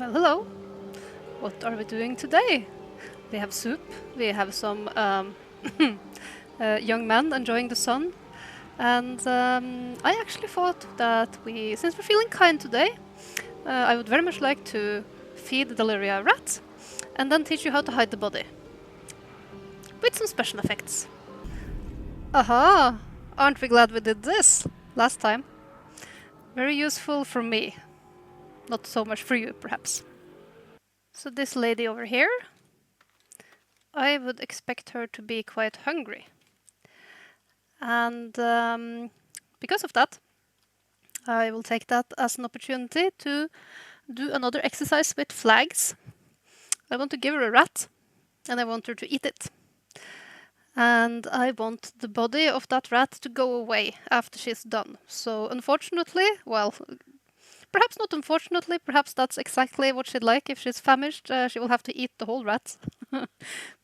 Well, hello. What are we doing today? We have soup. We have some young men enjoying the sun. And I actually thought that since we're feeling kind today, I would very much like to feed Dalyria a rat and then teach you how to hide the body. With some special effects. Aha! Aren't we glad we did this last time? Very useful for me. Not so much for you, perhaps. So this lady over here, I would expect her to be quite hungry. And because of that, I will take that as an opportunity to do another exercise with flags. I want to give her a rat, and I want her to eat it. And I want the body of that rat to go away after she's done. So unfortunately, well, perhaps not unfortunately, perhaps that's exactly what she'd like if she's famished. She will have to eat the whole rat.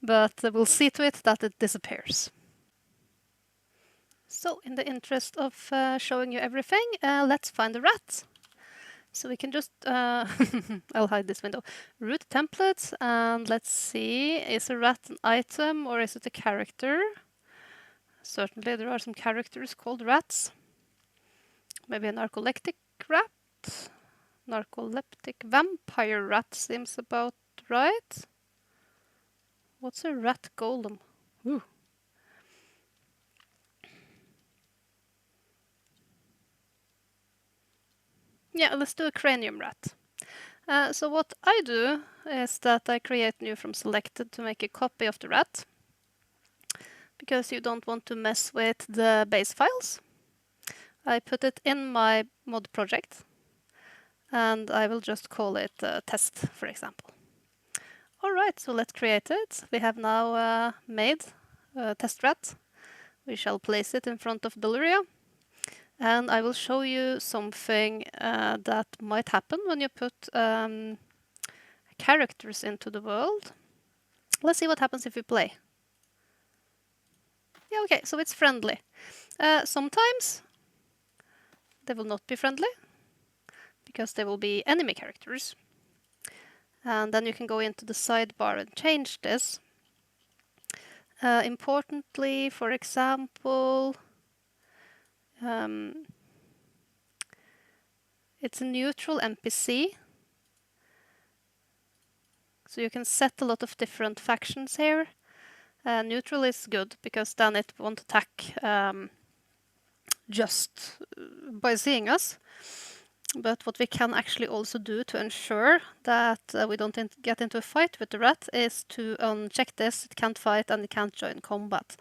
But we'll see to it that it disappears. So in the interest of showing you everything, let's find the rat. So we can just, I'll hide this window. Root templates, and let's see, is a rat an item or is it a character? Certainly there are some characters called rats. Maybe a narcoleptic rat? Narcoleptic vampire rat seems about right. What's a rat golem? Ooh. Yeah, let's do a cranium rat. So what I do is that I create new from selected to make a copy of the rat, because you don't want to mess with the base files. I put it in my mod project, and I will just call it test, for example. All right, so let's create it. We have now made a test rat. We shall place it in front of Dalyria. And I will show you something that might happen when you put characters into the world. Let's see what happens if we play. Yeah, okay, so it's friendly. Sometimes they will not be friendly, because they will be enemy characters. And then you can go into the sidebar and change this. Importantly, for example, it's a neutral NPC. So you can set a lot of different factions here. Neutral is good because then it won't attack just by seeing us. But what we can actually also do to ensure that we don't get into a fight with the rat is to uncheck this. It can't fight and it can't join combat.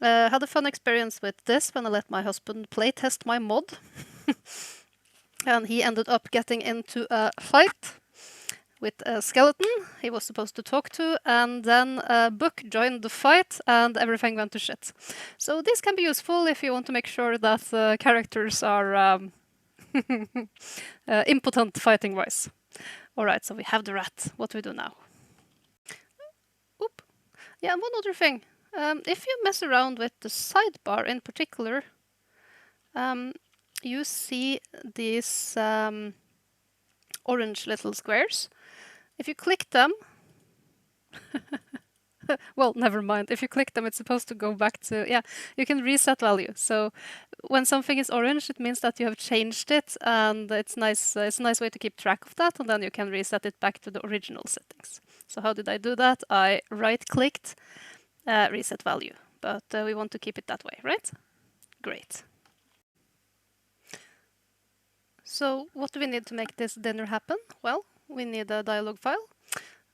Had a fun experience with this when I let my husband playtest my mod. And he ended up getting into a fight with a skeleton he was supposed to talk to, and then a book joined the fight and everything went to shit. So this can be useful if you want to make sure that characters are impotent fighting-wise. Alright, so we have the rat. What do we do now? Oop. Yeah, and one other thing. If you mess around with the sidebar in particular, you see these orange little squares. If you click them, well, never mind. If you click them, it's supposed to go back to, yeah, you can reset value. So when something is orange, it means that you have changed it, and it's nice. It's a nice way to keep track of that, and then you can reset it back to the original settings. So how did I do that? I right-clicked, reset value, but we want to keep it that way, right? Great. So what do we need to make this dinner happen? Well, we need a dialog file,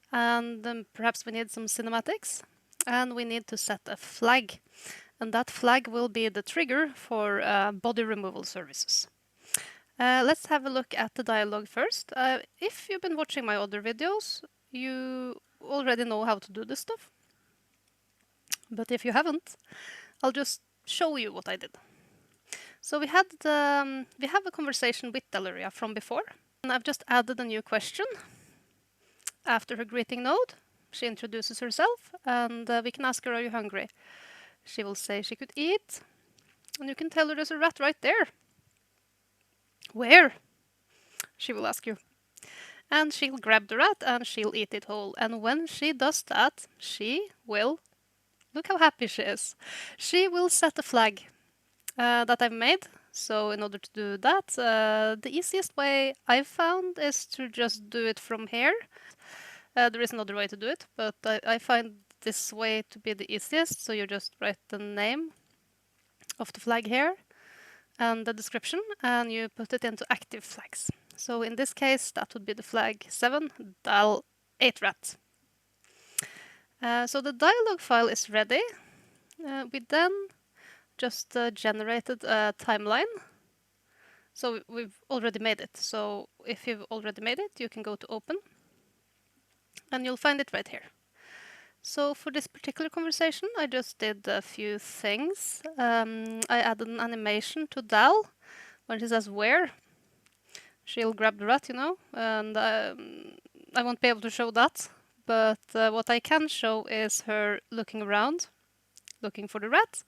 and perhaps we need some cinematics, and we need to set a flag. And that flag will be the trigger for body removal services. Let's have a look at the dialog first. If you've been watching my other videos, you already know how to do this stuff. But if you haven't, I'll just show you what I did. So we have a conversation with Dalyria from before, and I've just added a new question. After her greeting node, she introduces herself, and we can ask her, "Are you hungry?" She will say she could eat, and you can tell her there's a rat right there. Where? She will ask you. And she'll grab the rat and she'll eat it whole. And when she does that, she will, look how happy she is. She will set a flag that I've made. So in order to do that, the easiest way I've found is to just do it from here. There is another way to do it, but I find this way to be the easiest. So you just write the name of the flag here and the description, and you put it into active flags. So in this case, that would be the flag 7, dal 8 rat. So the dialog file is ready. We then just generated a timeline. So we've already made it. So if you've already made it, you can go to open and you'll find it right here. So for this particular conversation, I just did a few things. I added an animation to Dal when she says where. She'll grab the rat, you know, and I won't be able to show that. But what I can show is her looking around, looking for the rat.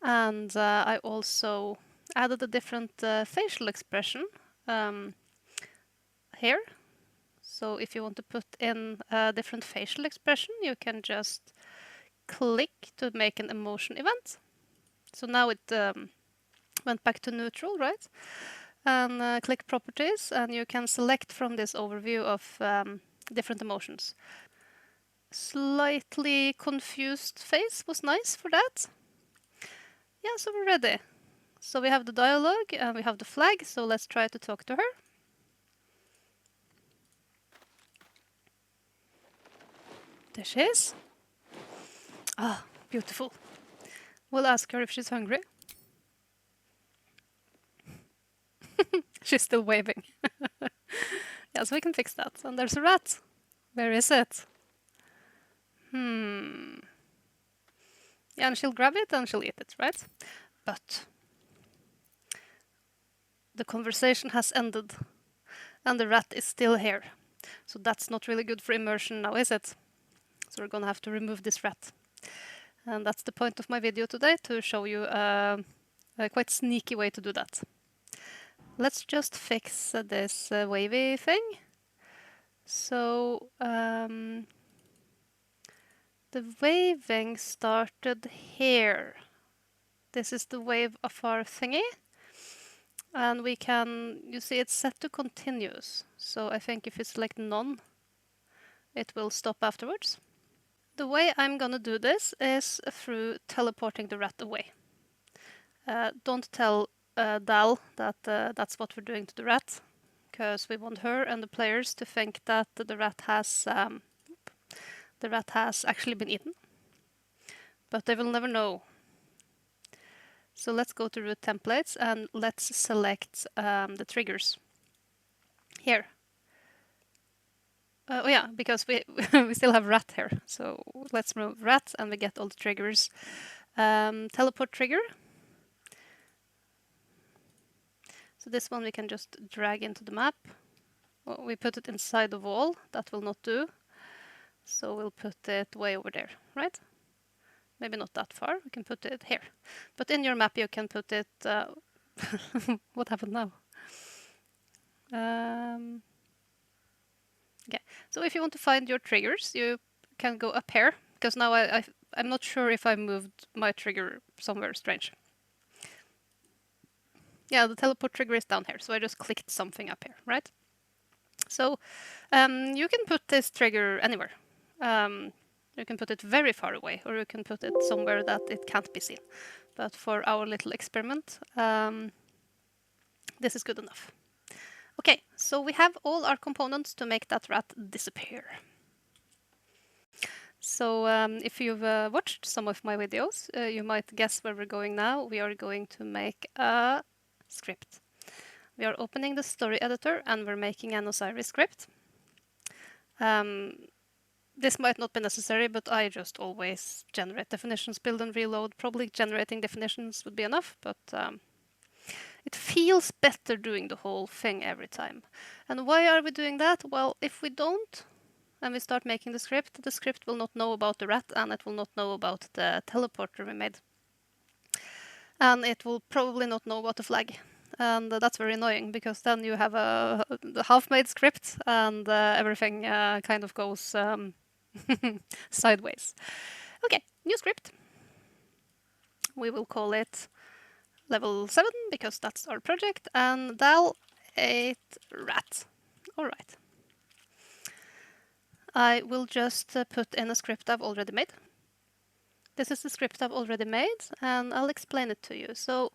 And I also added a different facial expression here. So if you want to put in a different facial expression, you can just click to make an emotion event. So now it went back to neutral, right? And click properties, and you can select from this overview of different emotions. Slightly confused face was nice for that. Yeah, so we're ready. So we have the dialogue and we have the flag, so let's try to talk to her. There she is. Ah, beautiful. We'll ask her if she's hungry. She's still waving. Yeah, so we can fix that. And there's a rat. Where is it? Yeah, and she'll grab it and she'll eat it, right? But the conversation has ended and the rat is still here. So that's not really good for immersion now, is it? So we're gonna have to remove this rat. And that's the point of my video today, to show you a quite sneaky way to do that. Let's just fix this wavy thing. So the waving started here. This is the wave of our thingy. And we can, you see it's set to continuous. So I think if you select none, it will stop afterwards. The way I'm gonna do this is through teleporting the rat away. Don't tell Dal that that's what we're doing to the rat, because we want her and the players to think that the rat has actually been eaten. But they will never know. So let's go to root templates and let's select the triggers here. Oh yeah, because we we still have rat here. So let's remove rat and we get all the triggers. Teleport trigger. So this one we can just drag into the map. Well, we put it inside the wall. That will not do. So we'll put it way over there, right? Maybe not that far. We can put it here. But in your map you can put it... what happened now? Okay, so if you want to find your triggers, you can go up here. Because now I'm not sure if I moved my trigger somewhere strange. Yeah, the teleport trigger is down here. So I just clicked something up here, right? So you can put this trigger anywhere. You can put it very far away, or you can put it somewhere that it can't be seen. But for our little experiment, this is good enough. Okay, so we have all our components to make that rat disappear. So if you've watched some of my videos, you might guess where we're going now. We are going to make a script. We are opening the story editor and we're making an Osiris script. This might not be necessary, but I just always generate definitions, build and reload. Probably generating definitions would be enough, but it feels better doing the whole thing every time. And why are we doing that? Well, if we don't, and we start making the script will not know about the rat and it will not know about the teleporter we made. And it will probably not know about the flag. and that's very annoying because then you have a half-made script and everything kind of goes sideways. Okay, new script. We will call it level 7 because that's our project, and Dal 8 rat. All right. I will just put in a script I've already made. This is the script I've already made, and I'll explain it to you. So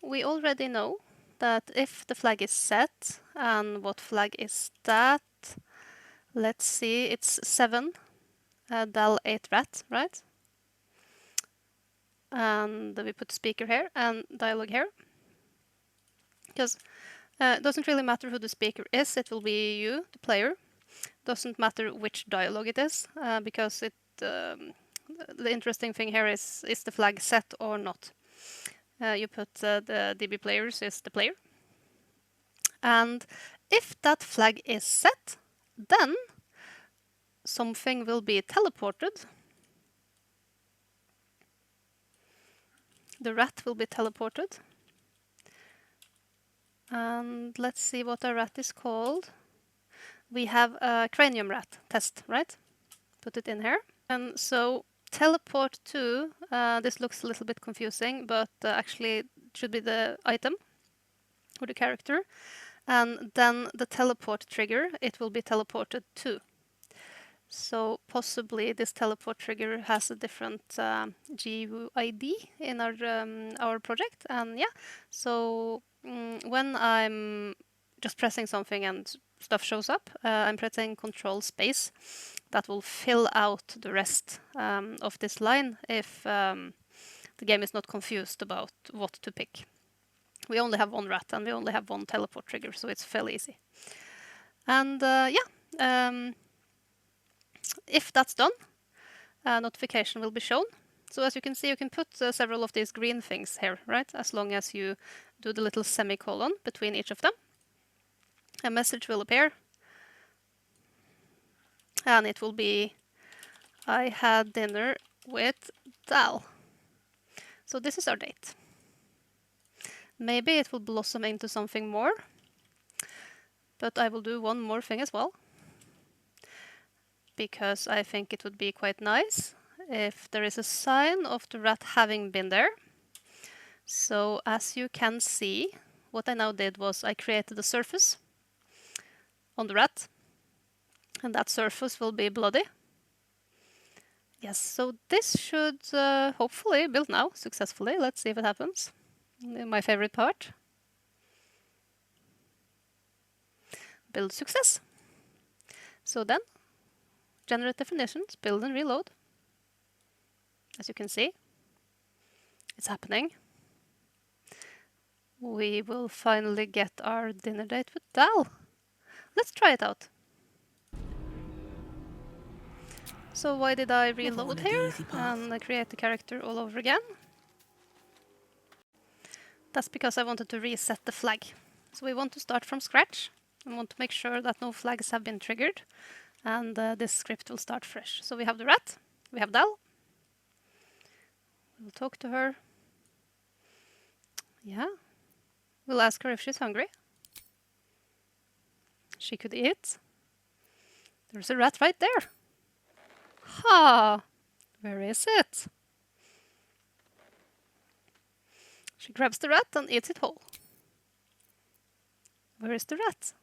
we already know that if the flag is set, and what flag is that? Let's see, it's 7, Dal 8 rat, right? And we put speaker here and dialog here. Because it doesn't really matter who the speaker is, it will be you, the player. Doesn't matter which dialog it is, because the interesting thing here is the flag set or not? You put the DB players is the player. And if that flag is set, then something will be teleported. The rat will be teleported. And let's see what our rat is called. We have a cranium rat test, right? Put it in here. And so TeleportTo, this looks a little bit confusing, but actually it should be the item or the character. And then the teleport trigger, it will be teleported to. So possibly this teleport trigger has a different GUID in our project. And yeah, so when I'm just pressing something and stuff shows up, I'm pressing Control Space. That will fill out the rest of this line if the game is not confused about what to pick. We only have one rat and we only have one teleport trigger, so it's fairly easy. And if that's done, a notification will be shown. So as you can see, you can put several of these green things here, right? As long as you do the little semicolon between each of them. A message will appear. And it will be, I had dinner with Dal. So this is our date. Maybe it will blossom into something more. But I will do one more thing as well. Because I think it would be quite nice if there is a sign of the rat having been there. So as you can see, what I now did was I created a surface on the rat. And that surface will be bloody. Yes, so this should hopefully build now successfully. Let's see if it happens. My favorite part. Build success. So then, generate definitions, build and reload. As you can see, it's happening. We will finally get our dinner date with Dal. Let's try it out. So why did I reload here and create the character all over again? That's because I wanted to reset the flag. So we want to start from scratch. We want to make sure that no flags have been triggered. And this script will start fresh. So we have the rat, we have Dal. We'll talk to her. Yeah. We'll ask her if she's hungry. She could eat. There's a rat right there. Ha! Where is it? She grabs the rat and eats it whole. Where is the rat?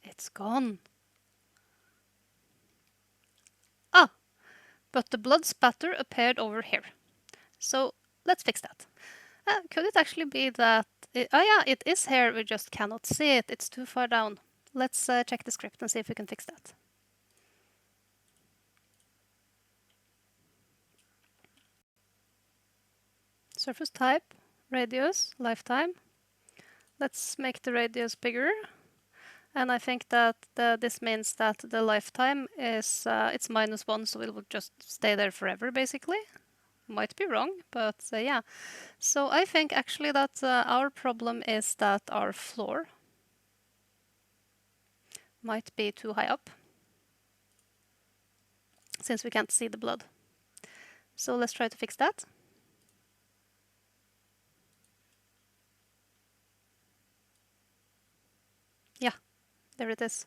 It's gone. Ah! But the blood spatter appeared over here. So let's fix that. Could it actually be that... it is here, we just cannot see it. It's too far down. Let's check the script and see if we can fix that. Surface type, radius, lifetime. Let's make the radius bigger. And I think that this means that the lifetime is it's -1, so it will just stay there forever, basically. Might be wrong, but yeah. So I think actually that our problem is that our floor might be too high up, since we can't see the blood. So let's try to fix that. There it is.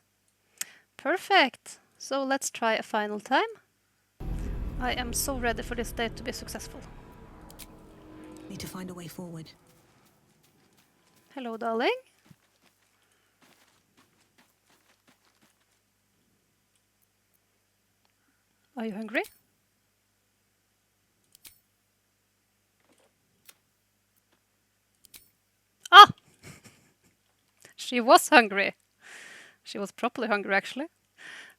Perfect. So let's try a final time. I am so ready for this date to be successful. Need to find a way forward. Hello, darling. Are you hungry? Ah! She was hungry. She was properly hungry, actually.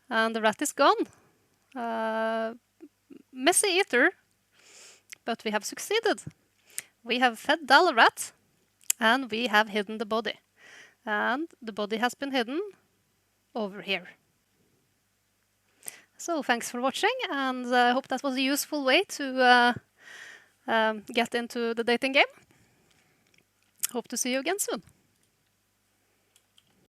And the rat is gone. Messy eater. But we have succeeded. We have fed Dal rat, and we have hidden the body. And the body has been hidden over here. So thanks for watching, and I hope that was a useful way to get into the dating game. Hope to see you again soon.